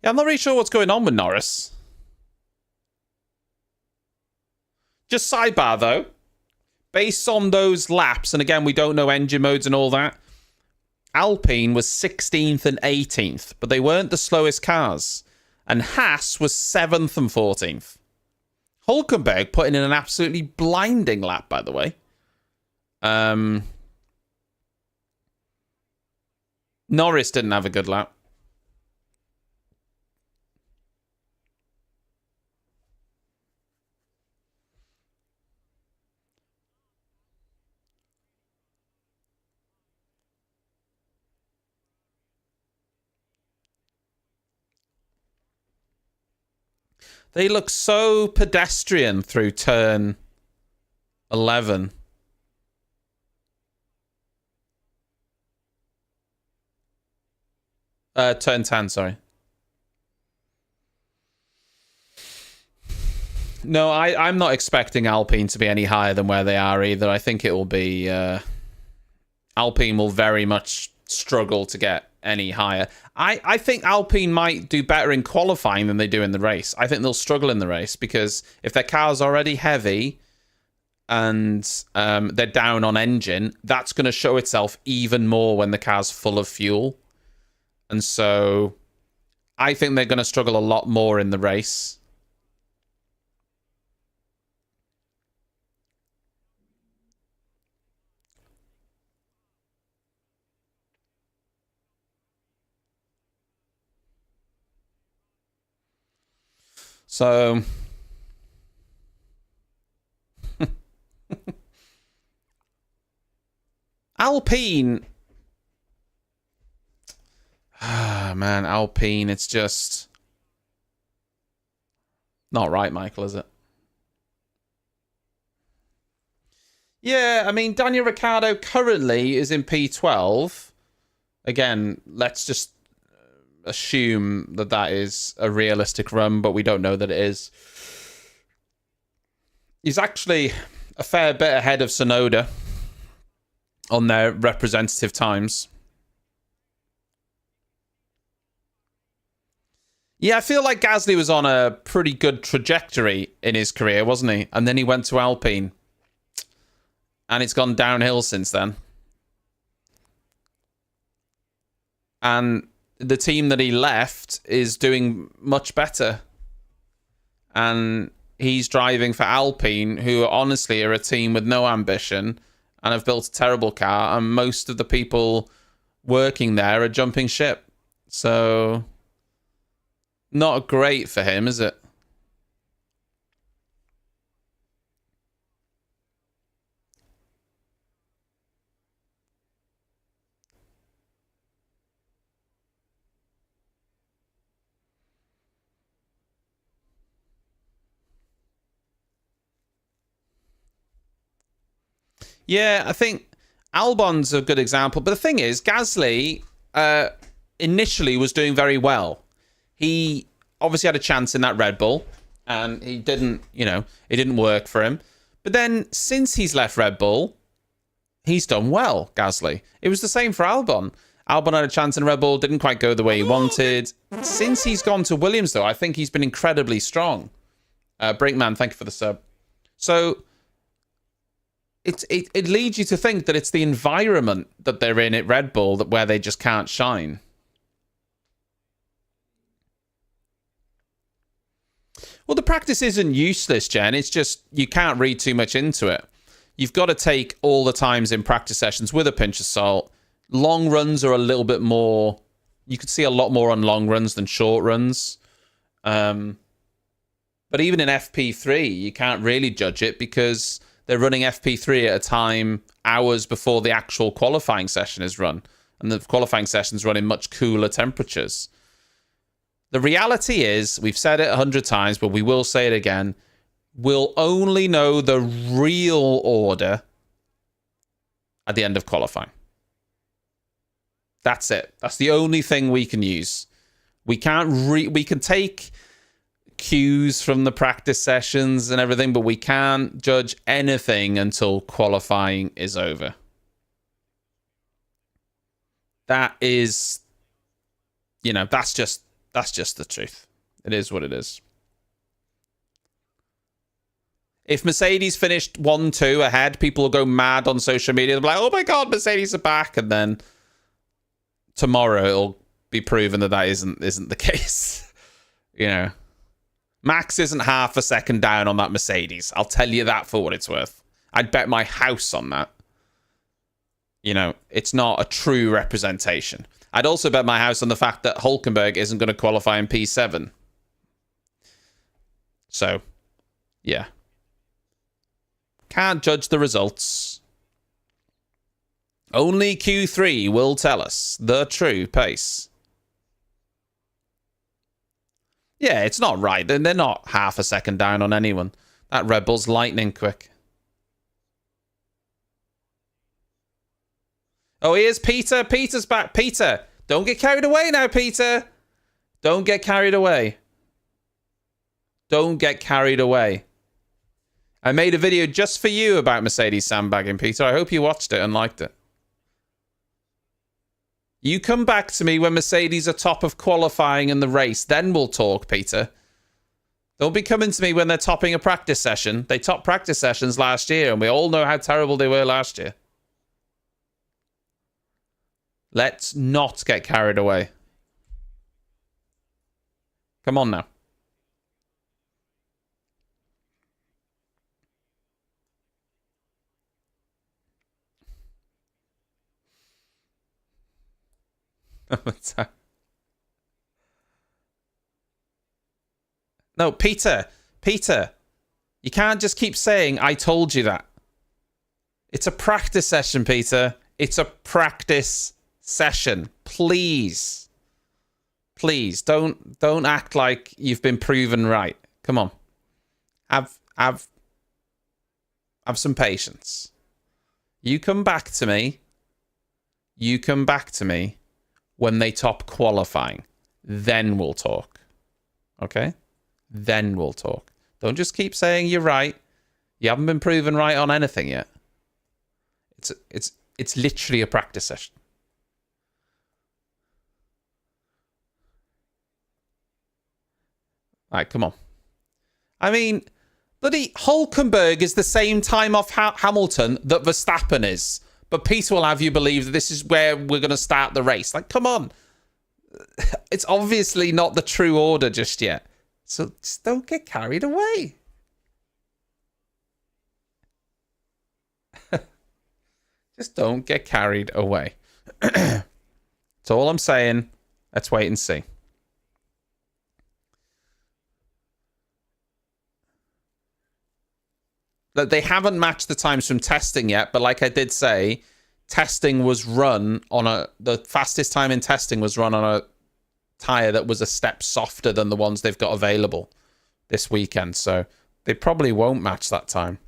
Yeah, I'm not really sure what's going on with Norris. Just sidebar, though. Based on those laps, and again, we don't know engine modes and all that, Alpine was 16th and 18th, but they weren't the slowest cars. And Haas was 7th and 14th. Hulkenberg putting in an absolutely blinding lap, by the way. Norris didn't have a good lap. They look so pedestrian through turn 11. Turn 10, sorry. No, I'm not expecting Alpine to be any higher than where they are either. I think it will be... Alpine will very much struggle to get any higher. I think Alpine might do better in qualifying than they do in the race. I think they'll struggle in the race because if their car's already heavy and they're down on engine, that's going to show itself even more when the car's full of fuel. And so I think they're going to struggle a lot more in the race. So Alpine, man, Alpine, it's just not right, Michael, is it? Yeah, I mean, Daniel Ricciardo currently is in P12. Again, let's just assume that that is a realistic run, but we don't know that it is. He's actually a fair bit ahead of Tsunoda on their representative times. Yeah, I feel like Gasly was on a pretty good trajectory in his career, wasn't he? And then he went to Alpine. And it's gone downhill since then. And the team that he left is doing much better. And he's driving for Alpine, who honestly are a team with no ambition and have built a terrible car. And most of the people working there are jumping ship. So, not great for him, is it? Yeah, I think Albon's a good example. But the thing is, Gasly initially was doing very well. He obviously had a chance in that Red Bull, and he didn't, it didn't work for him. But then since he's left Red Bull, he's done well, Gasly. It was the same for Albon. Albon had a chance in Red Bull, didn't quite go the way he wanted. Since he's gone to Williams, though, I think he's been incredibly strong. Brinkman, thank you for the sub. So it leads you to think that it's the environment that they're in at Red Bull where they just can't shine. Well, the practice isn't useless, Jen. It's just you can't read too much into it. You've got to take all the times in practice sessions with a pinch of salt. Long runs are a little bit more You could see a lot more on long runs than short runs. But even in FP3, you can't really judge it because they're running FP3 at a time hours before the actual qualifying session is run. And the qualifying session's run in much cooler temperatures. The reality is, we've said it 100 times, but we will say it again. We'll only know the real order at the end of qualifying. That's it. That's the only thing we can use. We can't we can take cues from the practice sessions and everything, but we can't judge anything until qualifying is over. That is, you know, that's just the truth. It is what it is. If Mercedes finished 1-2 ahead, people will go mad on social media. They'll be like, oh my God, Mercedes are back. And then tomorrow it'll be proven that isn't the case. You know, Max isn't half a second down on that Mercedes. I'll tell you that for what it's worth. I'd bet my house on that. You know, it's not a true representation. I'd also bet my house on the fact that Hülkenberg isn't going to qualify in P7. So, yeah. Can't judge the results. Only Q3 will tell us the true pace. Yeah, it's not right. They're not half a second down on anyone. That Red Bull's lightning quick. Oh, here's Peter. Peter's back. Peter, don't get carried away now, Peter. Don't get carried away. Don't get carried away. I made a video just for you about Mercedes sandbagging, Peter. I hope you watched it and liked it. You come back to me when Mercedes are top of qualifying in the race. Then we'll talk, Peter. Don't be coming to me when they're topping a practice session. They topped practice sessions last year, and we all know how terrible they were last year. Let's not get carried away. Come on now. No, Peter, you can't just keep saying, I told you that. It's a practice session, Peter. It's a practice session. Please. Please, don't act like you've been proven right. Come on. Have some patience. You come back to me. You come back to me when they top qualifying. Then we'll talk. Okay? Then we'll talk. Don't just keep saying you're right. You haven't been proven right on anything yet. It's literally a practice session. All right, come on. I mean, bloody Hülkenberg is the same time off Hamilton that Verstappen is. But Peter will have you believe that this is where we're going to start the race. Like, come on. It's obviously not the true order just yet. So just don't get carried away. Just don't get carried away. That's all I'm saying. Let's wait and see. They haven't matched the times from testing yet, but like I did say, testing was run on the fastest time in testing was run on a tyre that was a step softer than the ones they've got available this weekend. So they probably won't match that time.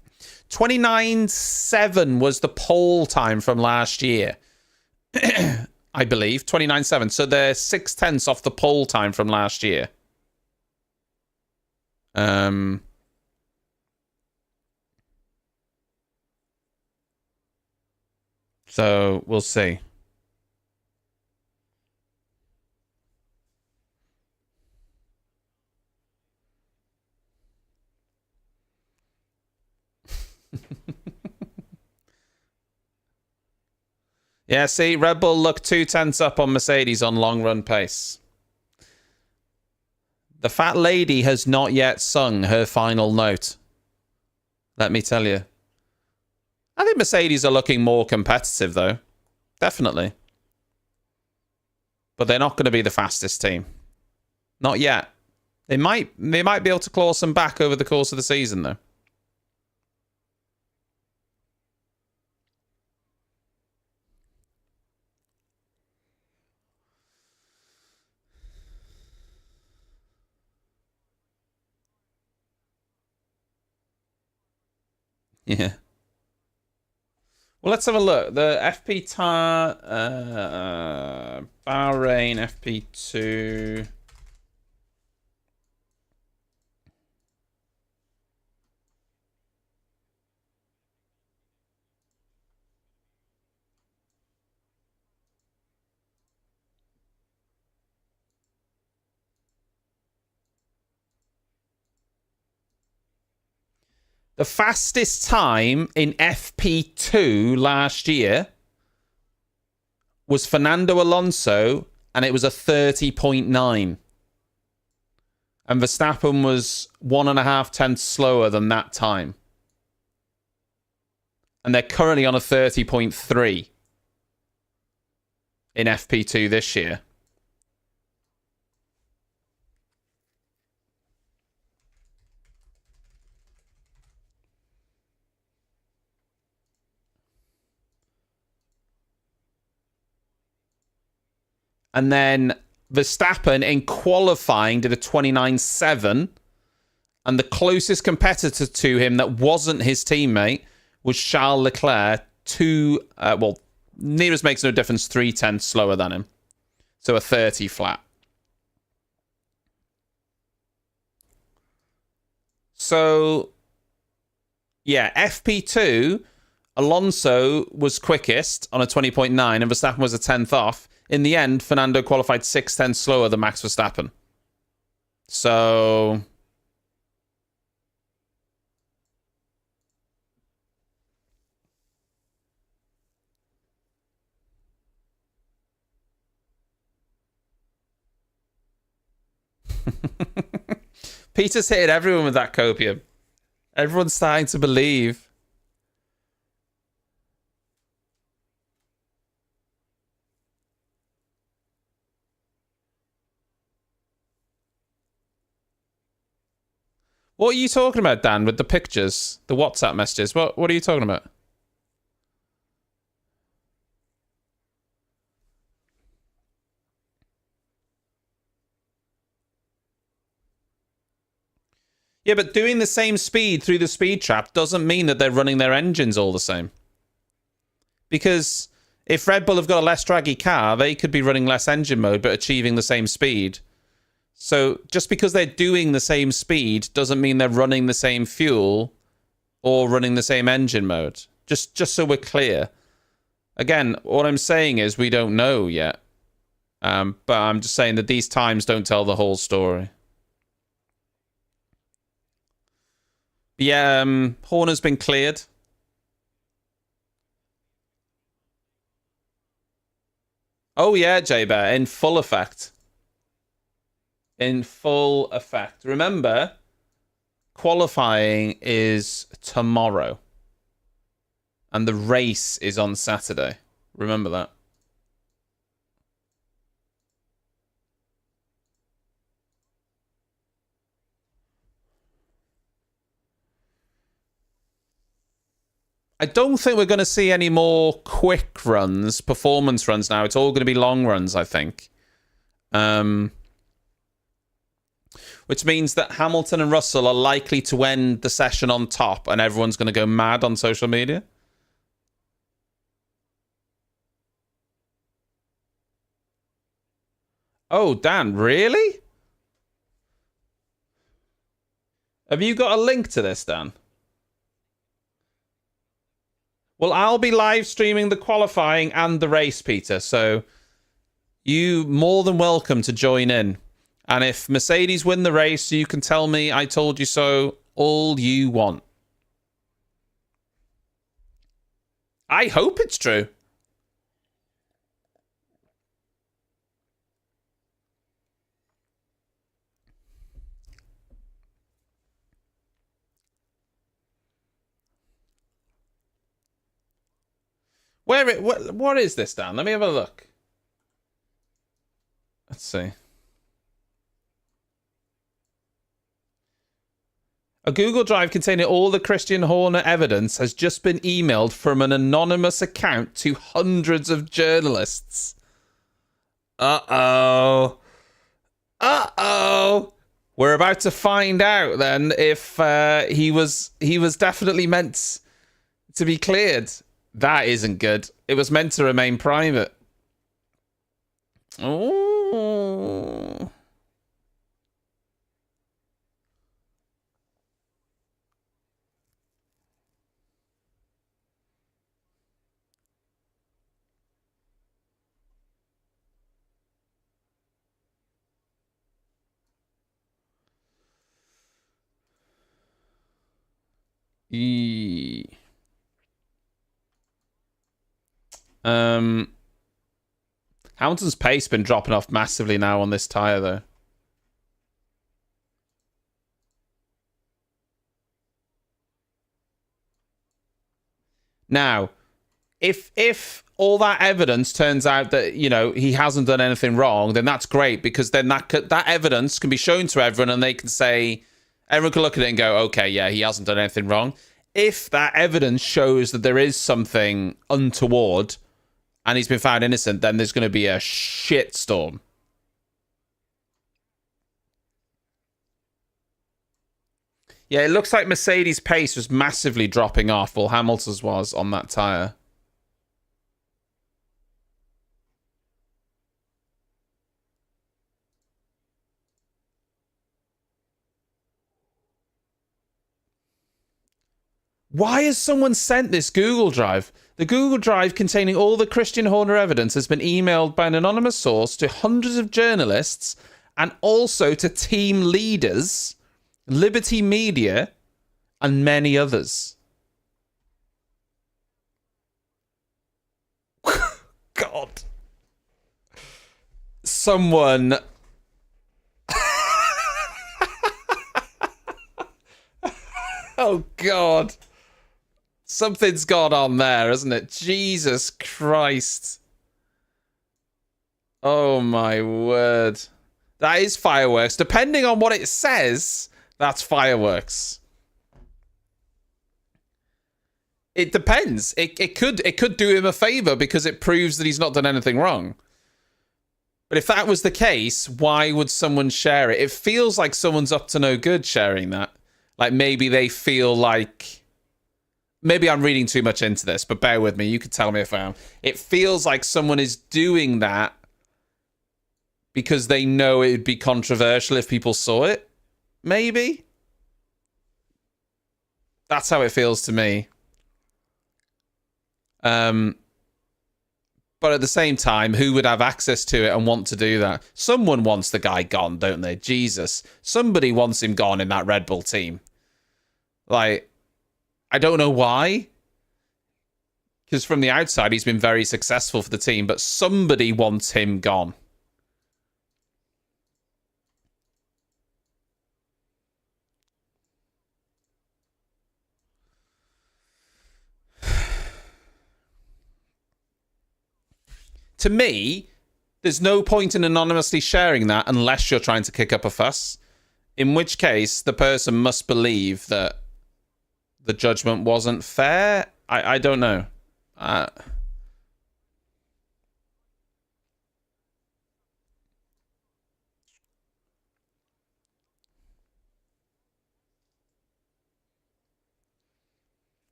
29.7 was the pole time from last year. I believe. 29.7. So they're 0.6 off the pole time from last year. So we'll see. Yeah, see, Red Bull look 0.2 up on Mercedes on long run pace. The fat lady has not yet sung her final note. Let me tell you. I think Mercedes are looking more competitive, though. Definitely. but they're not going to be the fastest team. Not yet. They might be able to claw some back over the course of the season, though. Yeah. Well, let's have a look. The Bahrain FP2. The fastest time in FP2 last year was Fernando Alonso, and it was a 30.9. And Verstappen was 1.5 tenths slower than that time. And they're currently on a 30.3 in FP2 this year. And then Verstappen in qualifying did a 29.7. And the closest competitor to him that wasn't his teammate was Charles Leclerc. Nearest makes no difference, 3 tenths slower than him. So a 30 flat. So, yeah, FP2, Alonso was quickest on a 20.9 and Verstappen was a 10th off. In the end, Fernando qualified 6 tenths slower than Max Verstappen. So... Peter's hitting everyone with that copium. Everyone's starting to believe. What are you talking about, Dan, with the pictures? The WhatsApp messages? What are you talking about? Yeah, but doing the same speed through the speed trap doesn't mean that they're running their engines all the same. Because if Red Bull have got a less draggy car, they could be running less engine mode but achieving the same speed. So just because they're doing the same speed doesn't mean they're running the same fuel or running the same engine mode. Just so we're clear. Again, what I'm saying is we don't know yet. But I'm just saying that these times don't tell the whole story. Yeah, Horner's been cleared. Oh yeah, J-Bear, in full effect. In full effect. Remember, qualifying is tomorrow. And the race is on Saturday. Remember that. I don't think we're going to see any more quick runs, performance runs now. It's all going to be long runs, I think. Which means that Hamilton and Russell are likely to end the session on top and everyone's going to go mad on social media. Oh, Dan, really? Have you got a link to this, Dan? Well, I'll be live streaming the qualifying and the race, Peter. So you more than welcome to join in. And if Mercedes win the race, you can tell me I told you so all you want. I hope it's true. What is this, Dan? Let me have a look. Let's see. A Google Drive containing all the Christian Horner evidence has just been emailed from an anonymous account to hundreds of journalists. Uh-oh. Uh-oh. We're about to find out then if he was definitely meant to be cleared. That isn't good. It was meant to remain private. Oh. Hamilton's pace been dropping off massively now on this tyre, though. Now, if all that evidence turns out that, you know, he hasn't done anything wrong, then that's great, because then that evidence can be shown to everyone and they can say, everyone can look at it and go, okay, yeah, he hasn't done anything wrong. If that evidence shows that there is something untoward and he's been found innocent, then there's going to be a shitstorm. Yeah, it looks like Mercedes' pace was massively dropping off while Hamilton's was on that tyre. Why has someone sent this Google Drive? The Google Drive containing all the Christian Horner evidence has been emailed by an anonymous source to hundreds of journalists and also to team leaders, Liberty Media, and many others. God. Someone... Oh, God. Something's gone on there, hasn't it? Jesus Christ. Oh, my word. That is fireworks. Depending on what it says, that's fireworks. It depends. It could do him a favor because it proves that he's not done anything wrong. But if that was the case, why would someone share it? It feels like someone's up to no good sharing that. Like, maybe they feel like... Maybe I'm reading too much into this, but bear with me. You can tell me if I am. It feels like someone is doing that because they know it would be controversial if people saw it. Maybe? That's how it feels to me. But at the same time, who would have access to it and want to do that? Someone wants the guy gone, don't they? Jesus. Somebody wants him gone in that Red Bull team. Like, I don't know why. Because from the outside, he's been very successful for the team, but somebody wants him gone. To me, there's no point in anonymously sharing that unless you're trying to kick up a fuss. In which case, the person must believe that the judgment wasn't fair. I don't know.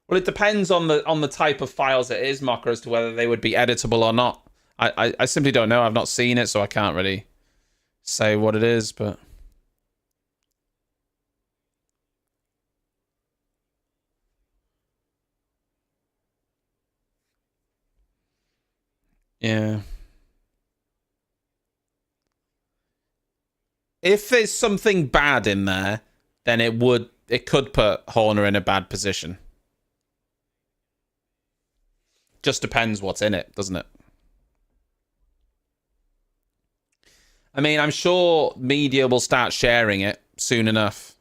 Well, it depends on the type of files it is, Mocker, as to whether they would be editable or not. I simply don't know. I've not seen it, so I can't really say what it is, but... Yeah. If there's something bad in there, then it could put Horner in a bad position. Just depends what's in it, doesn't it? I mean, I'm sure media will start sharing it soon enough.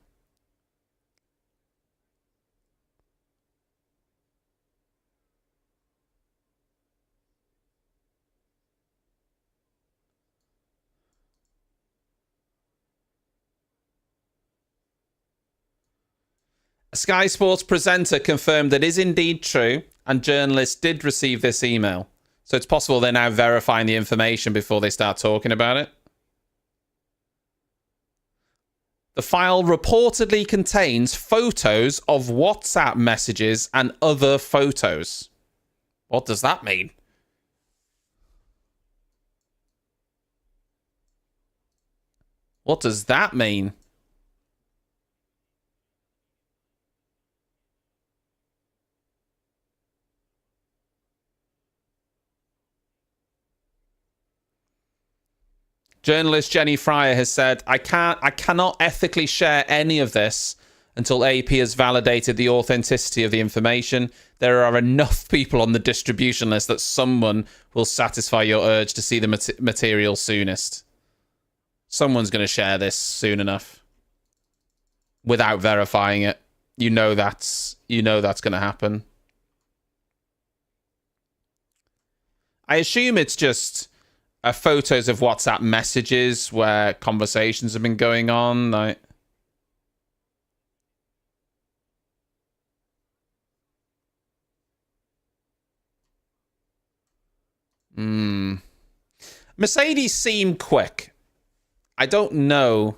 A Sky Sports presenter confirmed that is indeed true, and journalists did receive this email. So it's possible they're now verifying the information before they start talking about it. The file reportedly contains photos of WhatsApp messages and other photos. What does that mean? What does that mean? Journalist Jenny Fryer has said, I cannot ethically share any of this until AP has validated the authenticity of the information. There are enough people on the distribution list that someone will satisfy your urge to see the material soonest. Someone's going to share this soon enough without verifying it. You know that's going to happen. I assume it's just photos of WhatsApp messages where conversations have been going on. Like, Mercedes seem quick. I don't know.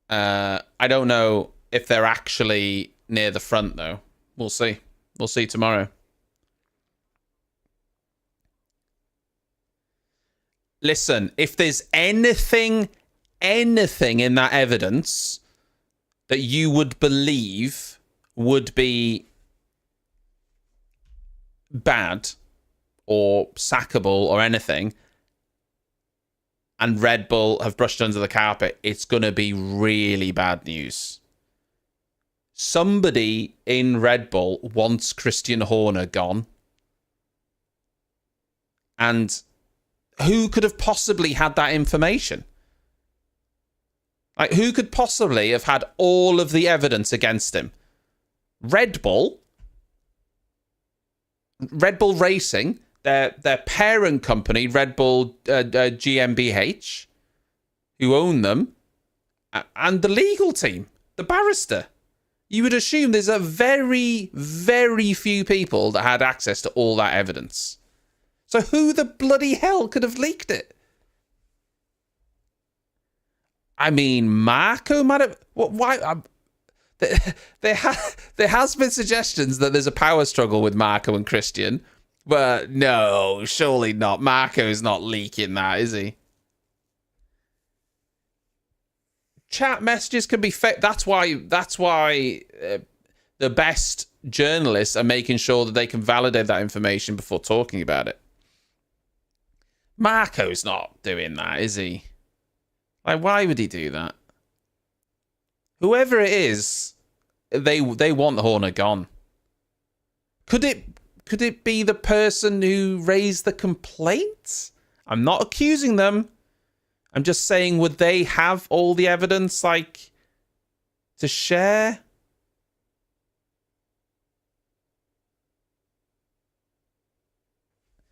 I don't know if they're actually near the front, though. We'll see. We'll see tomorrow. Listen, if there's anything in that evidence that you would believe would be bad or sackable or anything, and Red Bull have brushed under the carpet, it's going to be really bad news. Somebody in Red Bull wants Christian Horner gone. And who could have possibly had that information? Like, who could possibly have had all of the evidence against him? Red Bull Racing, their parent company, Red Bull GmbH, who own them, and the legal team, the barrister. You would assume there's a very, very few people that had access to all that evidence. So who the bloody hell could have leaked it? I mean, Marco might have... Why? There has been suggestions that there's a power struggle with Marco and Christian, but no, surely not. Marco's not leaking that, is he? Chat messages can be fake. That's why the best journalists are making sure that they can validate that information before talking about it. Marco's not doing that, is he? Like, why would he do that? Whoever it is, they want Horner gone. Could it be the person who raised the complaint? I'm not accusing them. I'm just saying, would they have all the evidence, like, to share?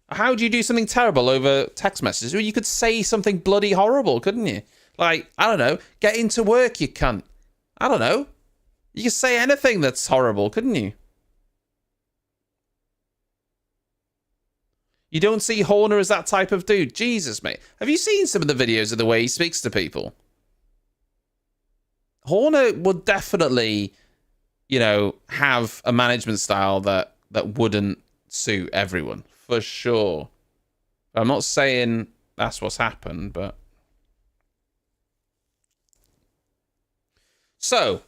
How do you do something terrible over text messages? Well, you could say something bloody horrible, couldn't you? Like, I don't know, get into work, you cunt. I don't know. You could say anything that's horrible, couldn't you? You don't see Horner as that type of dude. Jesus, mate. Have you seen some of the videos of the way he speaks to people? Horner would definitely, have a management style that wouldn't suit everyone. For sure. I'm not saying that's what's happened, but... So,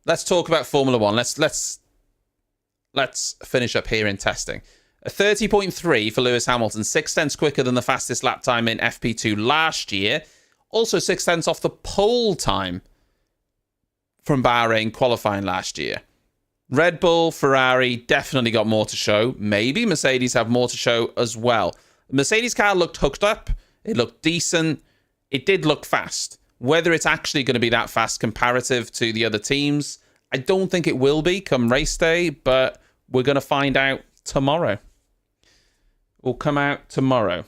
let's talk about Formula One. Let's finish up here in testing. A 30.3 for Lewis Hamilton, 6/10 quicker than the fastest lap time in FP2 last year. Also 6/10 off the pole time from Bahrain qualifying last year. Red Bull, Ferrari definitely got more to show. Maybe Mercedes have more to show as well. The Mercedes car looked hooked up. It looked decent. It did look fast. Whether it's actually going to be that fast comparative to the other teams, I don't think it will be come race day, but we're going to find out tomorrow. Will come out tomorrow.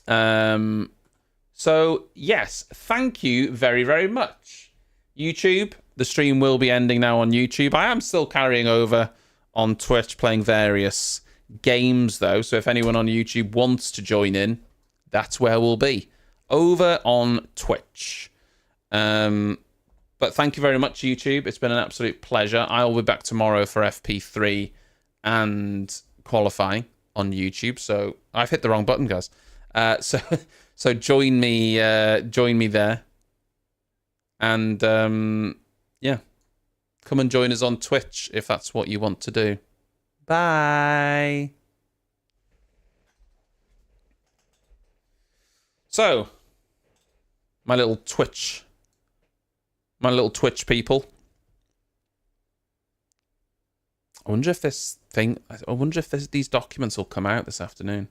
So, yes, thank you very, very much YouTube, the stream will be ending now on YouTube. I am still carrying over on Twitch, playing various games, though. So if anyone on YouTube wants to join in, that's where we'll be. Over on Twitch. But thank you very much, YouTube. It's been an absolute pleasure. I'll be back tomorrow for FP3 and qualifying on YouTube. So I've hit the wrong button, guys. So join me there. And yeah, come and join us on Twitch if that's what you want to do. Bye. So, my little Twitch people. I wonder if these documents will come out this afternoon.